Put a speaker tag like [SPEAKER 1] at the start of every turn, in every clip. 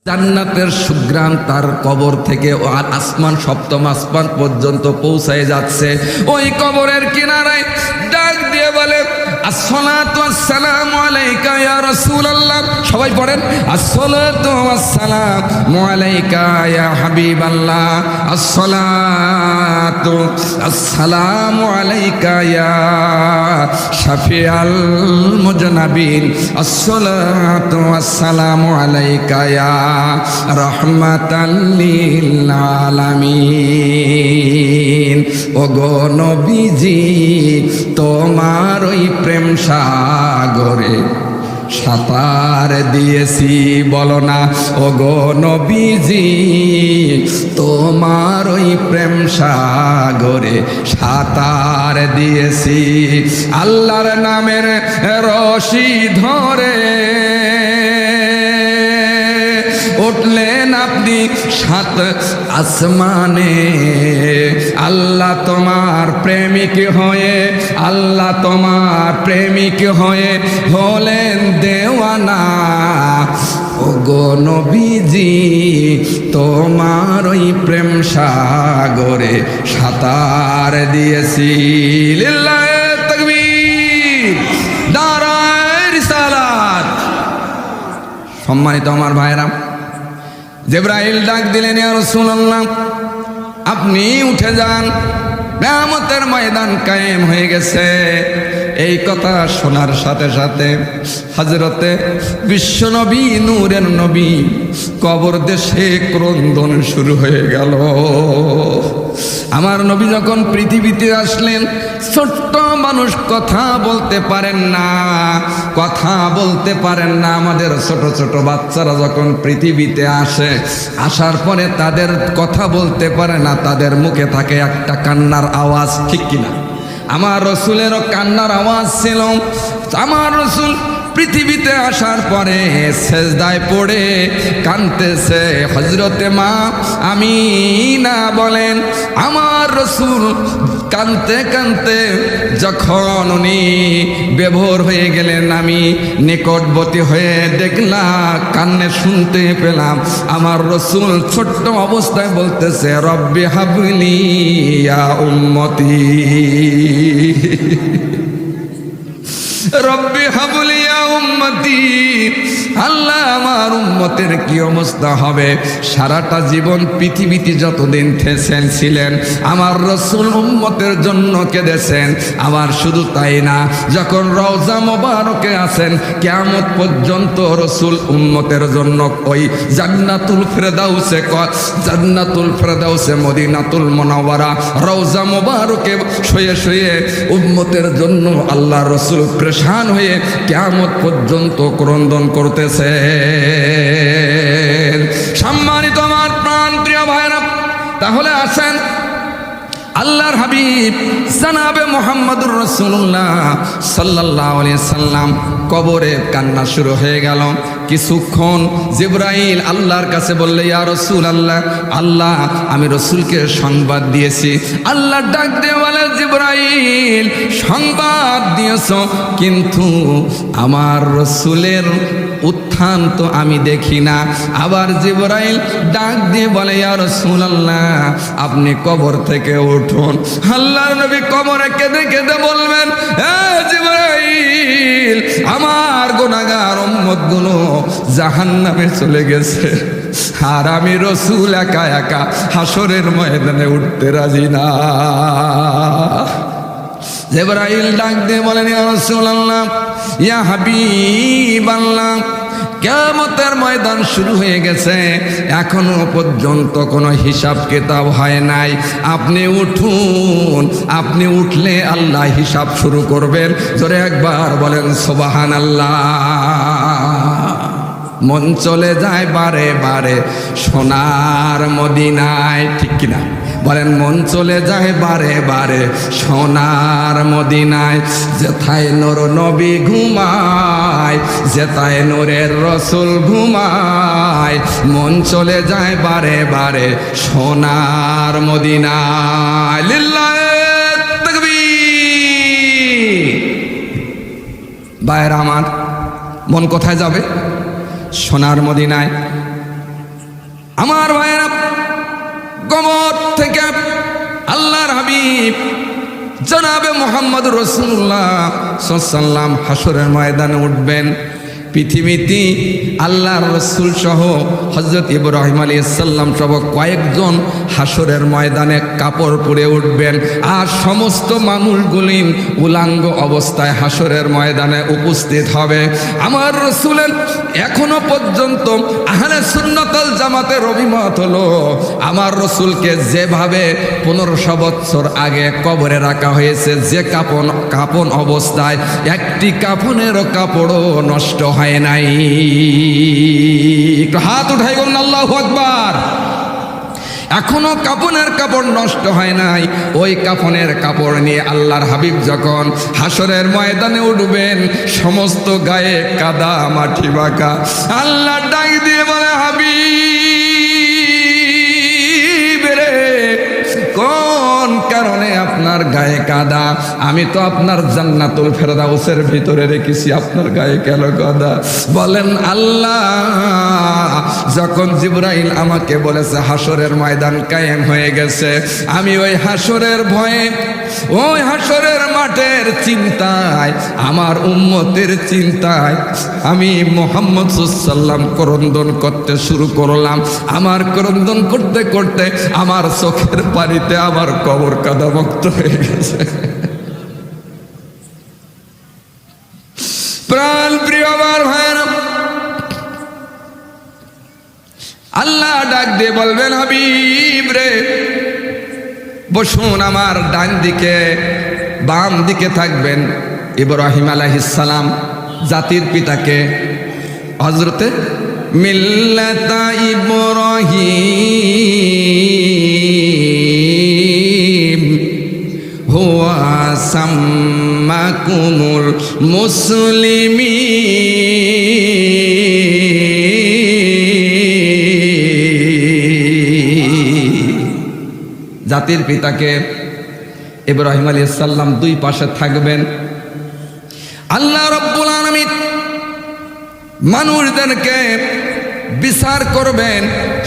[SPEAKER 1] জান্নাতের সুঘ্রাণ তার কবর থেকে আর আসমান সপ্তম আসমান পর্যন্ত পৌঁছায় যাচ্ছে। ওই কবরের কিনারায় ডাক দিয়ে বলে, আসসালাতু ওয়াসসালামু আলাইকা ইয়া রাসূলুল্লাহ। সবাই পড়েন, আসসালাতু ওয়াসসালামু আলাইকা ইয়া হাবিবাল্লাহ, আসসালাতু আসসালামু আলাইকা ইয়া শাফিআল মুজনাবিন, আসসালাতু ওয়াসসালামু আলাইকা ইয়া রাহমাতাল লিল আলামিন। ওগো নবীজি, তোমার ওই প্রেম সাগরে সাঁতার দিয়েছি, বলো না ওগো নবীজি, তোমার ওই প্রেম সাগরে সাঁতার দিয়েছি। আল্লাহর নামের রশি ধরে উঠলেন আপনি সাত আসমানে, আল্লাহ তোমার প্রেমিক হয়ে, আল্লাহ তোমার প্রেমিক হয়ে হলেন দেওয়ানা। ওগো নবীজি, তোমার ওই প্রেম সাগরে সাঁতার দিয়েছি। লিল্লাহে তাকবীর, নারায়ে রিসালাত। সম্মানিত আমার ভাইরা, জিবরাইল ডাক দিলেন, ইয়া রাসূলুল্লাহ, আপনি উঠে যান, কিয়ামতের ময়দান কায়েম হয়ে গেছে। এই কথা শোনার সাথে সাথে হযরতে বিশ্বনবী, নূরের নবী, কবর দেশে ক্রন্দন শুরু হয়ে গেল। আমার নবী যখন পৃথিবীতে আসলেন, ছোট্ট মানুষ, কথা বলতে পারেন না, কথা বলতে পারেন না। আমাদের ছোট ছোট বাচ্চারা যখন পৃথিবীতে আসে, আসার পরে তাদের কথা বলতে পারে না, তাদের মুখে থাকে একটা কান্নার আওয়াজ, ঠিক কিনা? আমার রসুলেরও কান্নার আওয়াজ ছিল। আমার রসুল পৃথিবীতে আসার পরে সেজদায় পড়ে কাঁদতেছে। হযরতে মা আমিনা বলেন, আমার রসুল কাঁদতে কাঁদতে যখন উনি বেভোর হয়ে গেলেন, আমি নিকটবর্তী হয়ে দেখলাম, কান্নে শুনতে পেলাম আমার রসুল ছোট্ট অবস্থায় বলতেছে, রব্বি হাবলি ইয়া উম্মতি, রব্বি হাবলি ইয়া উম্মতি। আল্লাহ, আমার উম্মতের কি অবস্থা হবে? সারাটা জীবন পৃথিবীতে যতদিন ছিলেন, আমার রসুল উম্মতের জন্য কেঁদেছেন। আবার শুধু তাই না, যখন রওজা মোবারকে আছেন, কিয়ামত পর্যন্ত রসুল উম্মতের জন্য ওই জান্নাতুল ফেরদাউসে মদিনাতুল মুনাওয়ারা রওজা মোবারকে শুয়ে শুয়ে উম্মতের জন্য আল্লাহ রসুল প্রেশান হয়ে কিয়ামত পর্যন্ত ক্রন্দন করতেছে। সম্মানিত আমার প্রাণ প্রিয় ভাইরা, তাহলে আসেন আল্লাহর হাবিব জনাবে মুহাম্মদুর রাসূলুল্লাহ সাল্লাল্লাহু আলাইহি সাল্লাম কবরে কান্না শুরু হয়ে গেল। কিছুক্ষণ জিবরাইল আল্লাহর কাছে বললে, ইয়া রাসূলুল্লাহ, আল্লাহ আমি রসুলকে সংবাদ দিয়েছি। আল্লাহ ডাক দিয়ে বলে, জিবরাইল সংবাদ দিয়েছ, কিন্তু আমার রসুলের উত্থান তো আমি দেখি না। আবার জিবরাইল ডাক দিয়ে বলে, ইয়া রাসূলুল্লাহ, আপনি কবর থেকে উঠুন। আল্লাহর নবী কবরে কেঁদে কেঁদে বলবেন, হে জিবরাইল, আমার গুনাহগার উম্মতগুলো জাহান্নামে চলে গেছে, আর আমি রসুল একা একা হাসরের ময়দানে উঠতে রাজি না। জিবরাইল ডাক দিয়ে বলেন, ইয়া রাসূলুল্লাহ, ইয়া হাবিবাল্লাহ, কিয়ামতের ময়দান শুরু হয়ে গেছে, এখনো পর্যন্ত কোনো হিসাব কিতাব হয় নাই। আপনি উঠুন, আপনি উঠলে আল্লাহ হিসাব শুরু করবেন। জোরে একবার বলেন সুবহানাল্লাহ। মন চলে যায় বারে বারে সোনার মদিনায়, ঠিক কিনা? বলেন, মন চলে যায় বারে বারে সোনার মদিনায়। যেথায় নূর নবী ঘুমায়, যেথায় নূরের রসুল ঘুমায়, মন চলে যায় বারে বারে সোনার মদিনায়। লিল্লাহে তাকবীর। ভাইরা আমার, মন কোথায় যাবে? সোনার মদিনায়। আমার ভাইয়েরা, কবর থেকে আল্লাহর হাবিব জনাবে মুহাম্মদ রাসূলুল্লাহ সাল্লাল্লাহু আলাইহি ওয়াসাল্লাম হাসরের ময়দানে উঠবেন। পৃথিবীতে আল্লাহর রাসূল সহ হযরত ইব্রাহিম আলাইহিস সালাম সহ কয়েকজন হাসরের ময়দানে কাপড় পরে উঠবেন, আর সমস্ত মানুষগুলি উলাঙ্গ অবস্থায় হাসরের ময়দানে উপস্থিত হবে। আমার রাসূলের এখনো পর্যন্ত আহলে সুন্নাত ওয়াল জামাতের অভিমত হলো, আমার রাসূলকে যেভাবে 1500 বছর আগে কবরে রাখা হয়েছে, যে কাপন অবস্থায় একটি কাফনেরও কাপড়ও নষ্ট হয় নাই। একটু হাত উঠাই বলুন আল্লাহু আকবার। এখনো কাফনের কাপড় নষ্ট হয় নাই। ওই কাফনের কাপড় নিয়ে আল্লাহর হাবিব যখন হাসরের ময়দানে উঠবেন, সমস্ত গায়ে কাদা মাটি মাখা, আল্লাহ ডাক দিয়ে বলে, হাবিব রে, কোন কারণে আপনার গায়ে কাদা? আমি তো আপনার জান্নাতুল ফেরদাউসের ভিতরে রেখেছি, আপনার গায়ে কেন কাদা? বলেন, আল্লাহ যখন জিবরাইল আমাকে বলেছে হাসরের ময়দান কায়েম হয়ে গেছে, আমি ওই হাসরের ভয়ে, ওই হাসরের মাঠের চিন্তায়, আমার উম্মতের চিন্তায় আমি মুহাম্মদ সাল্লাল্লাহু আলাইহি ওয়াসাল্লাম ক্রন্দন করতে শুরু করলাম। আমার ক্রন্দন করতে করতে আমার চোখের পানিতে আমার কবর কাদা মুক্ত হয়ে গেছে। প্রাণ প্রিয় আমার ভাইয়েরা, আল্লাহ ডাক দিয়ে বলবেন, হাবিব রে, বসুন। আমার ডান দিকে, বাম দিকে থাকবেন ইব্রাহিম আলাইহিস সালাম, জাতির পিতাকে হযরতে মিল্লাতা ইব্রাহিম হুয়া সাম্মাকুমুল মুসলিমিন। জাতির পিতাকে ইব্রাহিম আলাইহিস সালাম দুই পাশে থাকবেন। আল্লাহ রাব্বুল আলামিন মানুষদেরকে বিচার করবেন।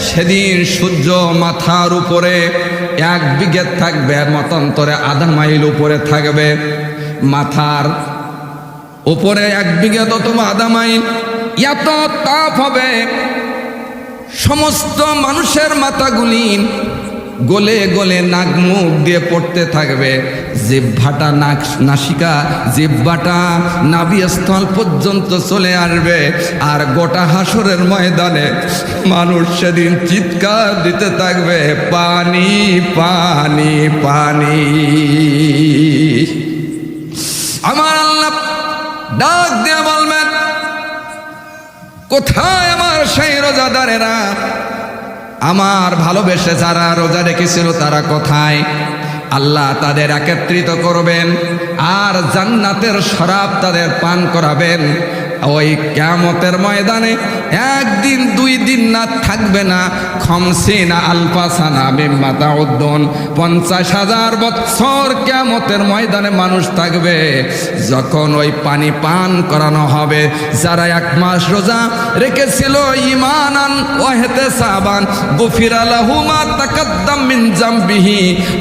[SPEAKER 1] সেদিন সূর্য মাথার উপরে 1 বিঘে থাকবে, মতান্তরে আধা মাইল উপরে থাকবে। মাথার উপরে 1 বিঘে অথবা আধা মাইল, এত তাপ হবে, সমস্ত মানুষের মাথাগুলি গলে গলে নাক মুখ দিয়ে পড়তে থাকবে। জিহ্বাটা নাসিকা, জিহ্বাটা নাভিস্থল পর্যন্ত চলে আসবে। আর গোটা হাসরের ময়দানে মানুষ সেদিন চিৎকার দিতে থাকবে, পানি পানি পানি। আমার আল্লাহ ডাক দিয়ে বলবেন, কোথায় আমার সেই রোজাদারেরা? আমার ভালোবেসে যারা রোজা রেখেছিল তারা কোথায়? আল্লাহ তাদের একত্রিত করবেন আর জান্নাতের শরাব তাদের পান করাবেন। ওই কিয়ামতের ময়দানে 1 দিন 2 দিন না থাকবে না, খমসিনা আলফাসানা মিম্মা তাউদ্দুন, 50,000 বছর কিয়ামতের ময়দানে মানুষ থাকবে। যখন ওই পানি পান করানো হবে, যারা 1 মাস রোজা রেখেছিল ঈমানান ওয়া ইহতিসাবান, গুফিরা লাহু মা তাকাদ্দাম মিন জামবিহি,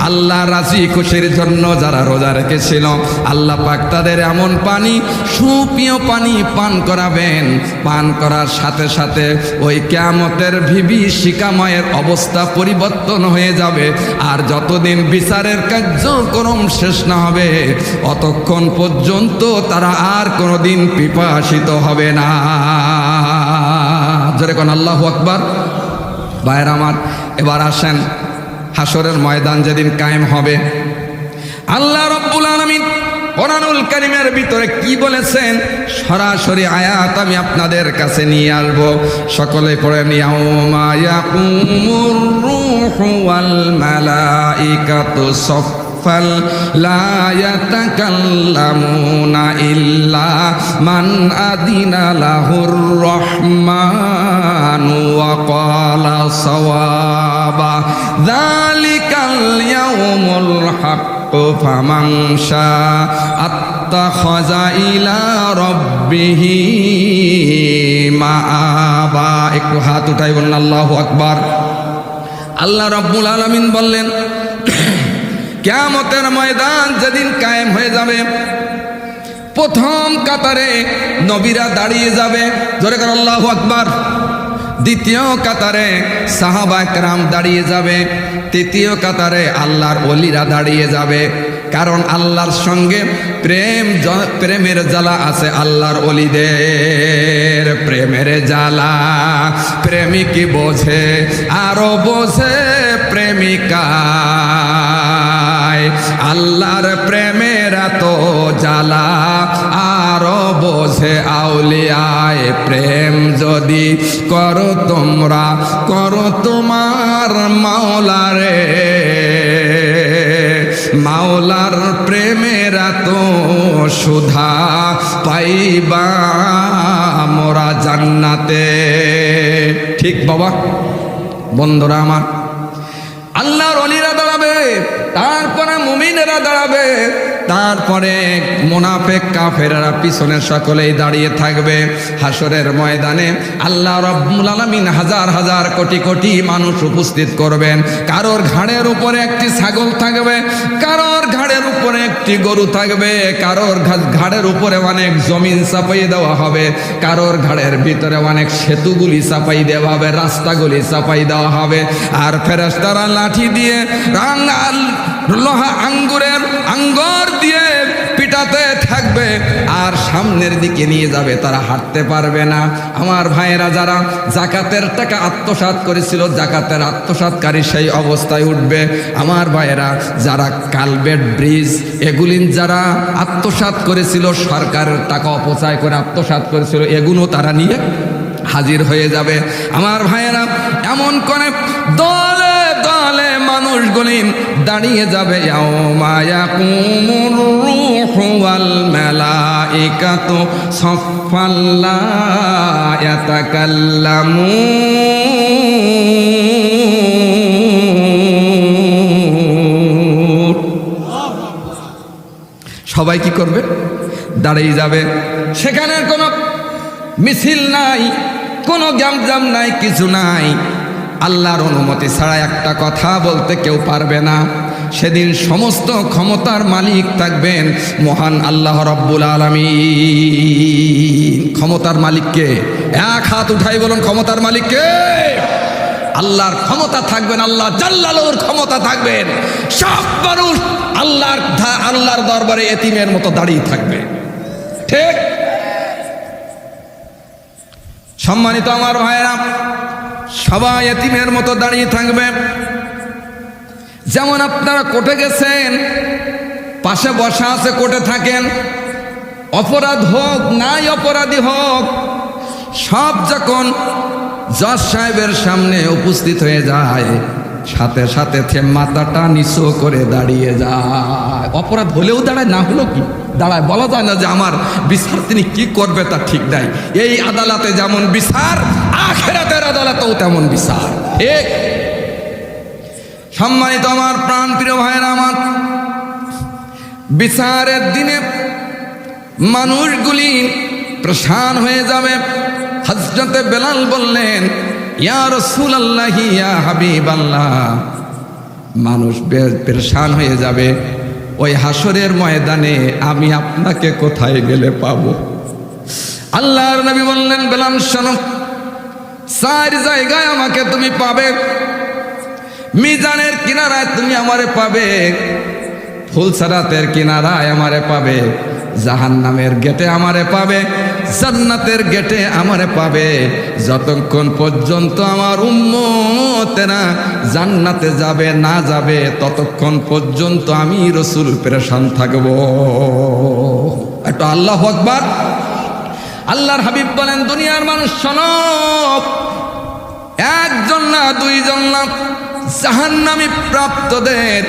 [SPEAKER 1] আল্লাহ রাজি খুশির জন্য যারা রোজা রেখেছিল, আল্লাহ পাক তাদের এমন পানি, সুপ্রিয় পানি পান করাবেন। পান করার সাথে সাথে ওই কিয়ামতের বিভীষিকাময়ের অবস্থা পরিবর্তন হয়ে যাবে। আর যতদিন বিচারের কার্যক্রম শেষ না হবে, অতক্ষণ পর্যন্ত তারা আর কোনোদিন পিপাসিত হবে না। জোরে কোন আল্লাহু আকবার। ভাইয়েরা আমার, এবার আসেন হাসরের ময়দান যেদিন কায়েম হবে, আল্লাহ রাব্বুল আলামিন কোরআনুল কারীমের ভিতরে কি বলেছেন, সরাসরি আয়াত আমি আপনাদের কাছে নিয়ে আসবো। সকলে পড়েন, ইয়াউমা ইয়াকুমুর রূহু ওয়াল মালাইকাতু সাফফান লা ইয়াতাকাল্লামুনা ইল্লা মান আদিনা লাহুর রহমানু ওয়া ক্বালা সাওয়াবা যালিকাল ইয়াউমুল হক ফামান শাআত্তাখাযা ইলা রাব্বিহি মাআবা। একটু হাত উঠাই বলুন আল্লাহু আকবার। আল্লাহ রাব্বুল আলামিন বললেন, কিয়ামতের ময়দান যেদিন কায়েম হয়ে যাবে, প্রথম কাতারে নবীরা দাঁড়িয়ে যাবে, জোরে করে আল্লাহু আকবার। দ্বিতীয় কাতারে সাহাবা কেরাম দাঁড়িয়ে যাবে, তৃতীয় কাতারে আল্লাহর ওলিরা দাঁড়িয়ে যাবে। কারণ আল্লাহর সঙ্গে প্রেমের জ্বালা আছে আল্লাহর ওলিদের। প্রেমের জ্বালা প্রেমিক বোঝে, আরো বোঝে প্রেমিকা। আল্লাহর প্রেমের এত জ্বালা আরো বোঝে আউলিয়ায়। প্রেম যদি করো তোমরা, করো তোমার মাওলারে। মাওলার প্রেমের এত সুধা পাইবা মোরা জান্নাতে। ঠিক বাবা, বন্ধুরা আমার, আল্লাহর ওলিরা দাঁড়াবে, তারপরে মুমিনেরা দাঁড়াবে, তারপরে মুনাফিক কাফেররা পিছনে সকলেই দাঁড়িয়ে থাকবে। হাসরের ময়দানে আল্লাহ রাব্বুল আলামিন হাজার হাজার কোটি কোটি মানুষ উপস্থিত করবেন। কারোর ঘাড়ের উপরে একটি ছাগল থাকবে, কারোর ঘাড়ের উপরে একটি গরু থাকবে, কারোর ঘাড়ের উপরে অনেক জমিন চাপাই দেওয়া হবে, কারোর ঘাড়ের ভিতরে অনেক সেতুগুলি চাপাই দেওয়া হবে, রাস্তাগুলি চাপাই দেওয়া হবে। আর ফেরেশতারা লাঠি দিয়ে লোহা আঙ্গুরের আঙ্গুর দিয়ে পিটাতে থাকবে আর সামনের দিকে নিয়ে যাবে, তারা হাঁটতে পারবে না। আমার ভাইয়েরা, যারা জাকাতের টাকা আত্মসাৎ করেছিল, জাকাতের আত্মসাৎকারী সেই অবস্থায় উঠবে। আমার ভাইয়েরা, যারা কালভেট, ব্রিজ এগুলি যারা আত্মসাৎ করেছিল, সরকারের টাকা অপচয় করে আত্মসাৎ করেছিল, এগুলো তারা নিয়ে হাজির হয়ে যাবে। আমার ভাইয়েরা, এমন করে দলে দলে মানুষগুলি দাঁড়িয়ে যাবে। ইয়াউমা ইয়াকুমুর রূহু ওয়াল মালাইকাতু সাফফান লা ইয়াতাকাল্লামুন। সবাই কি করবে? দাঁড়িয়ে যাবে। সেখানে কোনো মিছিল নাই, কোনো গ্যামজাম নাই, কিছু নাই। আল্লাহর অনুমতি ছাড়া একটা কথা বলতে কেউ পারবে না। সেদিন সমস্ত ক্ষমতার মালিক থাকবেন মহান আল্লাহ রাব্বুল আলামিন। ক্ষমতার মালিককে এক হাত উঠাই বলুন, ক্ষমতার মালিককে। আল্লাহর ক্ষমতা থাকবেন, আল্লাহ জাল্লালুর ক্ষমতা থাকবেন। সব মানুষ আল্লাহর দরবারে এতিমের মতো দাঁড়িয়ে থাকবে। ঠিক? সম্মানিত আমার ভাইয়েরা, সবাই এতিমের মতো দাঁড়িয়ে থাকবে। যেমন আপনারা কোর্টে গেছেন, পাশে বসা আছে, কোর্টে থাকেন, অপরাধ হোক নাই অপরাধী হোক, সব যখন জজ সাহেবের সামনে উপস্থিত হয়ে যায়, সাথে সাথে মাথাটা নিচু করে দাঁড়িয়ে যায়। অপরাধ হলেও দাঁড়ায়, না হলো কি দাঁড়ায়। বলা যায় না যে আমার বিচার তিনি কি করবে তা ঠিক নাই। এই আদালতে যেমন বিচার, আখিরাতের আদালতেও তেমন বিচার। ঠিক? সম্মানিত আমার প্রাণ প্রিয় ভাইয়েরা আমার, বিচারের দিনে মানুষগুলি প্রশান হয়ে যাবে। হযরতে বেলাল বললেন, ইয়া রাসূলুল্লাহ, ইয়া হাবিবাল্লাহ, মানুষ পেরেশান হয়ে যাবে। ওই হাসরের ময়দানে আমি আপনাকে কোথায় গেলে পাবো? আল্লাহর নবী বললেন, বেলাল শোনো, 4 জায়গায় আমাকে তুমি পাবে। মিজানের কিনারায় তুমি আমারে পাবে, ফুলসারাতের কিনারায় আমারে পাবে, জাহান্নামের গেটে আমারে পাবে, জান্নাতের গেটে আমারে পাবে। যতক্ষণ পর্যন্ত আমার উম্মতেরা জান্নাতে যাবে না যাবে, ততক্ষণ পর্যন্ত আমি রাসূল পেরেশান থাকব। একটু আল্লাহু আকবার। আল্লাহর হাবিব বলেন, দুনিয়ার মানুষ শোনো, একজন না দুইজন না, জাহান্নামী প্রাপ্তদের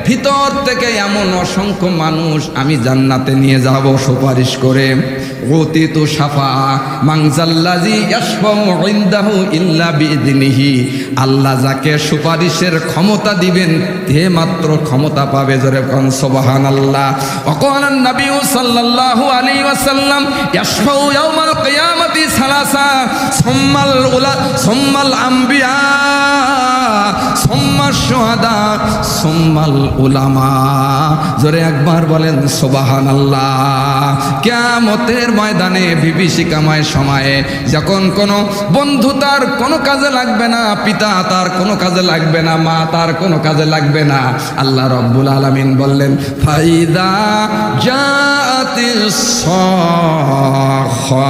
[SPEAKER 1] ভিতর থেকে এমন অসংখ্য মানুষ আমি জান্নাতে নিয়ে যাব সুপারিশ করে। ওতিতু শাফা মানজাল্লাযী ইয়াশফাউ ইনদাহু ইল্লা বিইযনিহি। আল্লাহ যাকে সুপারিশের ক্ষমতা দিবেন, তে মাত্র ক্ষমতা পাবে। জোরে কোন সুবহানাল্লাহ। ওয়াকালা নবী সাল্লাল্লাহু আলাইহি ওয়াসাল্লাম, ইয়াশফাউ ইয়াউমাল কিয়ামাতি সালাসা সুম্মাল আম্বিয়া শুহাদা সুম্মাল উলামা। জোরে একবার বলেন সুবহানাল্লাহ। কিয়ামতের ময়দানে বিভীষিকাময় সময়ে যখন কোনো বন্ধু তার কোনো কাজে লাগবে না, পিতা তার কোনো কাজে লাগবে না, মা তার কোনো কাজে লাগবে না, আল্লাহ রাব্বুল আলামিন বললেন ফাইদা জাআতিস সাখা